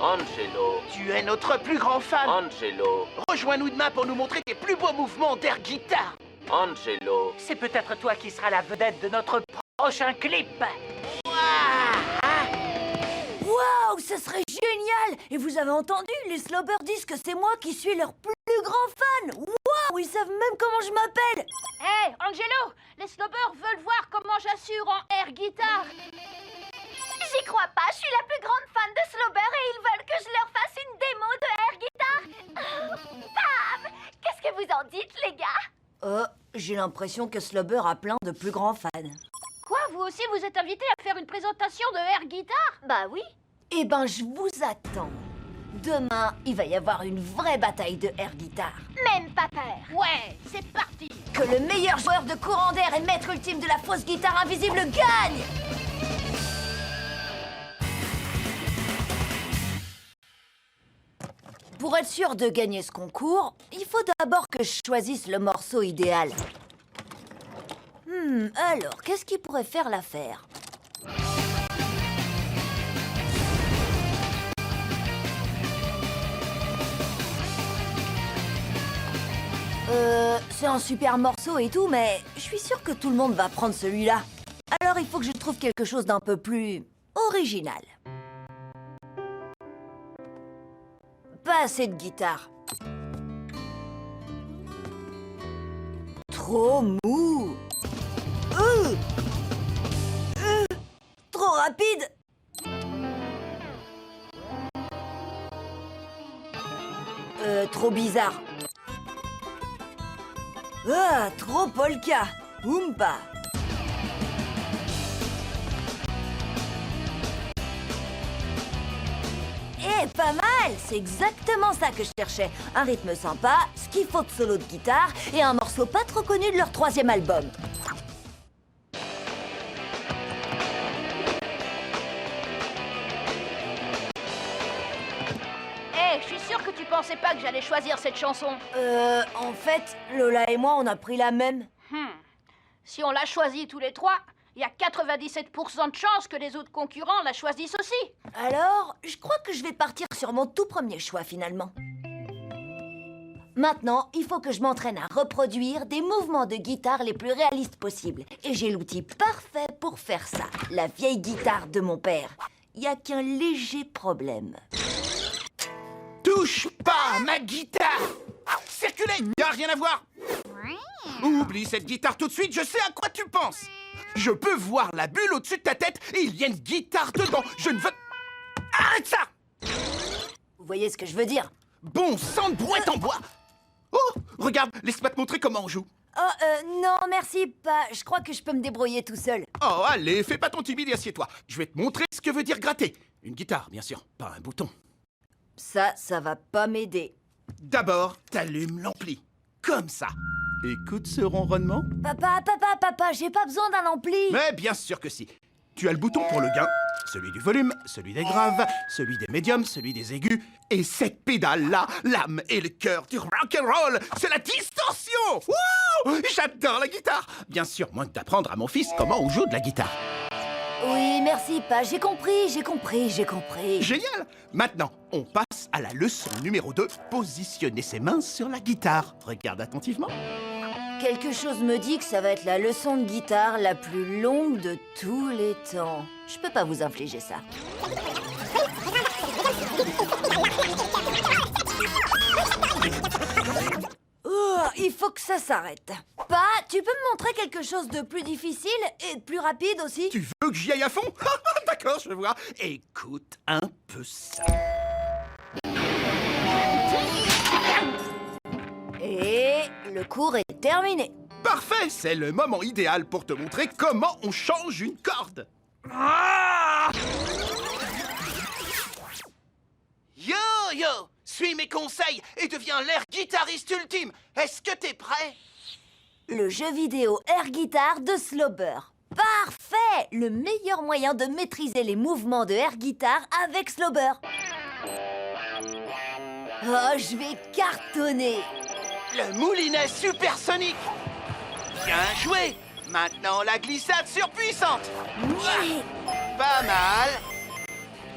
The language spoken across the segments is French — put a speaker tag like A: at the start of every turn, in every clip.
A: Angelo.
B: Tu es notre plus grand fan.
A: Angelo.
B: Rejoins-nous demain pour nous montrer tes plus beaux mouvements d'air guitare.
A: Angelo.
C: C'est peut-être toi qui seras la vedette de notre prochain clip.
D: Waouh, ce serait génial! Et vous avez entendu, les Slobers disent que c'est moi qui suis leur plus grand fan! Waouh, ils savent même comment je m'appelle!
E: Hé, Angelo, les Slobers veulent voir comment j'assure en air guitare.
F: J'y crois pas, je suis la plus grande fan de Slober et ils veulent que je leur fasse une démo de air guitare. Bam! Qu'est-ce que vous en dites, les gars?
D: J'ai l'impression que Slober a plein de plus grands fans.
E: Quoi, vous aussi vous êtes invité à faire une présentation de air guitare?
F: Bah oui.
D: Eh ben, je vous attends. Demain, il va y avoir une vraie bataille de air guitare.
F: Même pas peur.
E: Ouais, c'est parti.
D: Que le meilleur joueur de courant d'air et maître ultime de la fausse guitare invisible gagne! Pour être sûr de gagner ce concours, il faut d'abord que je choisisse le morceau idéal. Alors, qu'est-ce qui pourrait faire l'affaire? C'est un super morceau et tout, mais je suis sûre que tout le monde va prendre celui-là. Alors il faut que je trouve quelque chose d'un peu plus original. Pas assez de guitare. Trop mou. Trop rapide. Trop bizarre. Ah, trop polka. Oompa. Eh, pas mal. C'est exactement ça que je cherchais. Un rythme sympa, ce qu'il faut de solo de guitare et un morceau pas trop connu de leur 3e album.
E: Hé, je suis sûre que tu pensais pas que j'allais choisir cette chanson.
D: En fait, Lola et moi, on a pris la même.
E: Si on l'a choisie tous les trois, il y a 97% de chances que les autres concurrents la choisissent aussi.
D: Alors, je crois que je vais partir sur mon tout premier choix, finalement. Maintenant, il faut que je m'entraîne à reproduire des mouvements de guitare les plus réalistes possibles. Et j'ai l'outil parfait pour faire ça. La vieille guitare de mon père. Il n'y a qu'un léger problème.
B: Touche pas à ma guitare! Circulez, y a rien à voir! Oublie cette guitare tout de suite, je sais à quoi tu penses! Je peux voir la bulle au-dessus de ta tête et il y a une guitare dedans! Je ne veux... Arrête ça!
D: Vous voyez ce que je veux dire?
B: Bon sang de brouette en bois! Oh, regarde, laisse-moi te montrer comment on joue.
D: Non, merci, pas. Je crois que je peux me débrouiller tout seul.
B: Oh, allez, fais pas ton timide et assieds-toi. Je vais te montrer ce que veut dire gratter. Une guitare, bien sûr, pas un bouton.
D: Ça va pas m'aider.
B: D'abord, t'allumes l'ampli. Comme ça. Écoute ce ronronnement.
D: Papa, j'ai pas besoin d'un ampli.
B: Mais bien sûr que si. Tu as le bouton pour le gain, celui du volume, celui des graves, celui des médiums, celui des aigus. Et cette pédale-là, l'âme et le cœur du rock'n'roll, c'est la distorsion. Wouh! J'adore la guitare. Bien sûr, moins que d'apprendre à mon fils comment on joue de la guitare.
D: Oui, merci, pas. J'ai compris.
B: Génial! Maintenant, on passe à la leçon numéro 2. Positionner ses mains sur la guitare. Regarde attentivement.
D: Quelque chose me dit que ça va être la leçon de guitare la plus longue de tous les temps. Je peux pas vous infliger ça. Oh, il faut que ça s'arrête. Pa, tu peux me montrer quelque chose de plus difficile et de plus rapide aussi?
B: Tu veux que j'y aille à fond? D'accord, je vois. Écoute un peu ça.
D: Et le cours est terminé.
B: Parfait, c'est le moment idéal pour te montrer comment on change une corde. Ah! Yo, suis mes conseils et deviens l'air guitariste ultime. Est-ce que t'es prêt?
D: Le jeu vidéo Air Guitar de Slober. Parfait! Le meilleur moyen de maîtriser les mouvements de Air Guitar avec Slober. Oh, je vais cartonner!
B: Le moulinet supersonique. Bien joué. Maintenant, la glissade surpuissante.
D: Ouais.
B: Pas mal.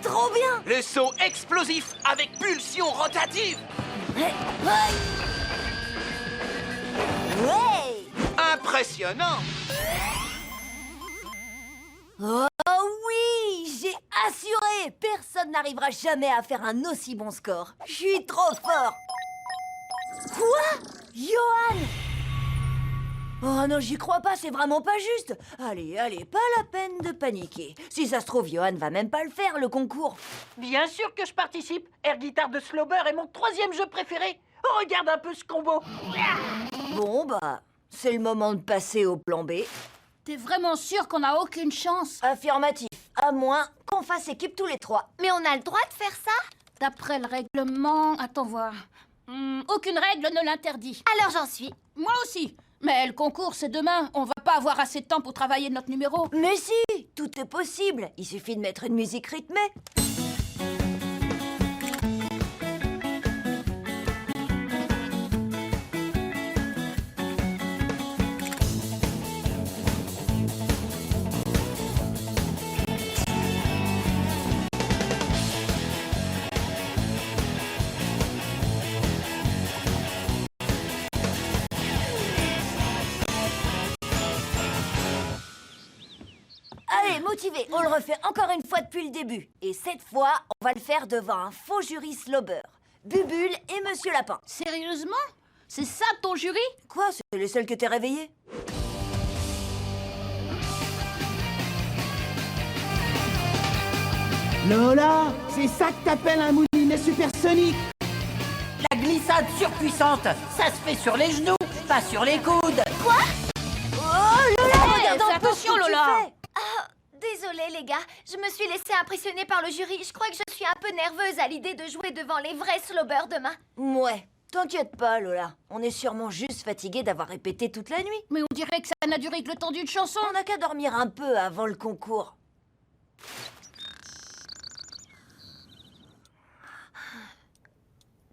D: Trop bien!
A: Le saut explosif avec pulsion rotative.
D: Ouais! Ouais! Ouais!
A: Impressionnant.
D: Oh oui! J'ai assuré! Personne n'arrivera jamais à faire un aussi bon score. Je suis trop fort! Quoi? Johan! Oh non, j'y crois pas, c'est vraiment pas juste. Allez, allez, pas la peine de paniquer. Si ça se trouve, Johan va même pas le faire, le concours.
C: Bien sûr que je participe. Air Guitar de Slobber est mon 3e jeu préféré. Oh, regarde un peu ce combo.
D: Bon, bah, c'est le moment de passer au plan B.
E: T'es vraiment sûr qu'on n'a aucune chance?
D: Affirmatif, à moins qu'on fasse équipe tous les trois.
F: Mais on a le droit de faire ça?
E: D'après le règlement... Attends voir. Aucune règle ne l'interdit.
F: Alors j'en suis.
E: Moi aussi. Mais le concours, c'est demain. On va pas avoir assez de temps pour travailler notre numéro.
D: Mais si, tout est possible. Il suffit de mettre une musique rythmée. Allez, motivé, on le refait encore une fois depuis le début. Et cette fois, on va le faire devant un faux jury Slobber. Bubule et Monsieur Lapin.
E: Sérieusement? C'est ça ton jury?
D: Quoi, c'est les seuls que t'es réveillés?
B: Lola, c'est ça que t'appelles un moulinet supersonique?
C: La glissade surpuissante, ça se fait sur les genoux, pas sur les coudes.
D: Oh, Lola, regarde
E: fais
D: un peu
E: attention,
D: ce que tu
E: Lola.
D: fais.
F: Désolée les gars, je me suis laissée impressionner par le jury. Je crois que je suis un peu nerveuse à l'idée de jouer devant les vrais Slobber demain.
D: Ouais, t'inquiète pas, Lola. On est sûrement juste fatigué d'avoir répété toute la nuit.
E: Mais on dirait que ça n'a duré que le temps d'une chanson.
D: On n'a qu'à dormir un peu avant le concours.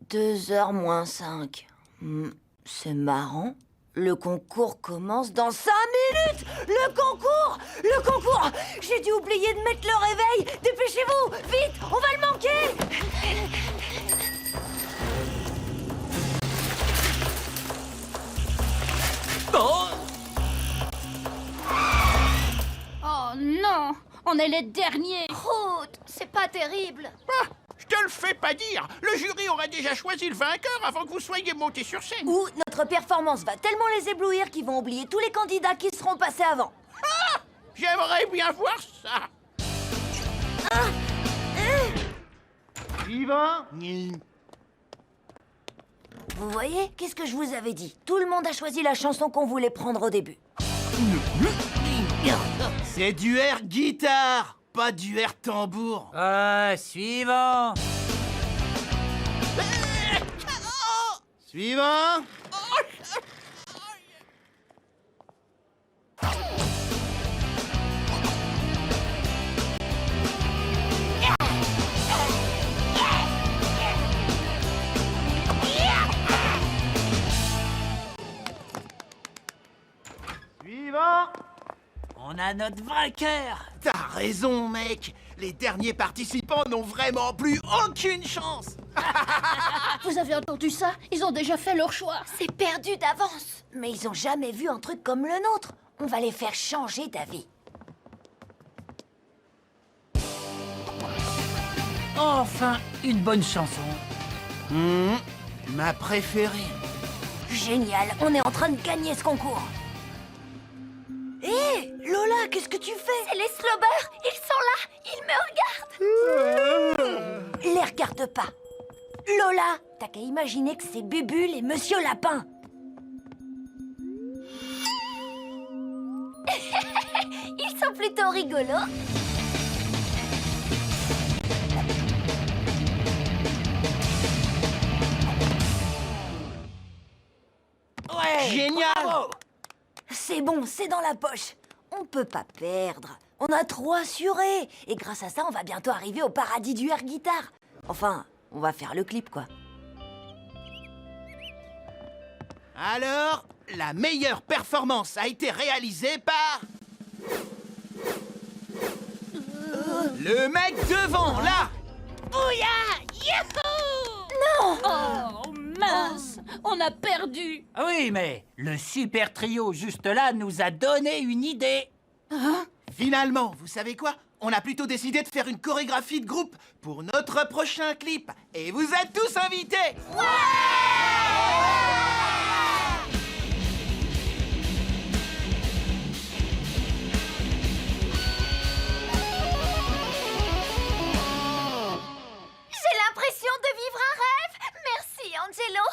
D: « 2h moins 5. C'est marrant. Le concours commence dans 5 minutes. Le concours! Le concours! J'ai dû oublier de mettre le réveil. Dépêchez-vous! Vite! On va le manquer!
E: Oh non, on est les derniers.
F: Croûte, c'est pas terrible.
B: Ah, je te le fais pas dire. Le jury aura déjà choisi le vainqueur avant que vous soyez monté sur scène.
D: Ou notre performance va tellement les éblouir qu'ils vont oublier tous les candidats qui seront passés avant.
B: Ah, j'aimerais bien voir ça. Suivant.
D: Vous voyez? Qu'est-ce que je vous avais dit? Tout le monde a choisi la chanson qu'on voulait prendre au début.
B: C'est du air guitare, pas du air tambour.
C: Suivant.
B: Suivant. Suivant.
C: On a notre vainqueur.
B: T'as raison, mec. Les derniers participants n'ont vraiment plus aucune chance.
E: Vous avez entendu ça? Ils ont déjà fait leur choix.
F: C'est perdu d'avance.
D: Mais ils ont jamais vu un truc comme le nôtre. On va les faire changer d'avis.
C: Enfin, une bonne chanson.
B: Ma préférée.
D: Génial, on est en train de gagner ce concours. Hé, Lola, qu'est-ce que tu fais?
F: C'est les Slobber, ils sont là, ils me regardent.
D: Les regarde pas. Lola, t'as qu'à imaginer que c'est Bubule et Monsieur Lapin.
F: Ils sont plutôt rigolos.
C: Ouais.
B: Génial.
C: Bravo.
D: C'est bon, c'est dans la poche. On peut pas perdre. On a trop assuré. Et grâce à ça, on va bientôt arriver au paradis du air guitare. Enfin, on va faire le clip, quoi.
B: Alors, la meilleure performance a été réalisée par...
A: Le mec devant, là!
G: Oh, mince! On a perdu!
C: Oui, mais le super trio juste là nous a donné une idée.
B: Finalement, vous savez quoi? On a plutôt décidé de faire une chorégraphie de groupe pour notre prochain clip. Et vous êtes tous invités!
F: J'ai l'impression de vivre un rêve. Merci, Angelo.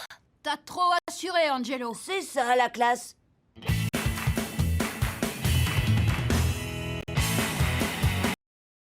G: T'as trop assuré, Angelo.
D: C'est ça, la classe.